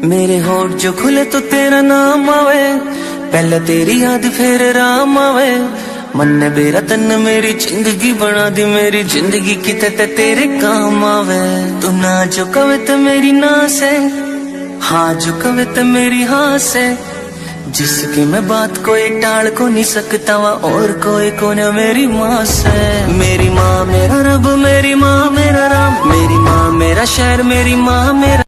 मेरे होठ जो खुले तो तेरा नाम आवे, पहले तेरी याद फिर राम आवे। मन ने बेरा तन मेरी जिंदगी बना दी, मेरी जिंदगी किते ते तेरे काम आवे। तू ना जो कवे तो मेरी ना से, हाँ जो कवे तो मेरी हाँ से। जिसकी मैं बात कोई टाल को नहीं सकता वा, और कोई कौन मेरी माँ से। मेरी माँ मेरा रब, मेरी माँ मेरा राम, मेरी माँ मेरा शहर, मेरी माँ मेरा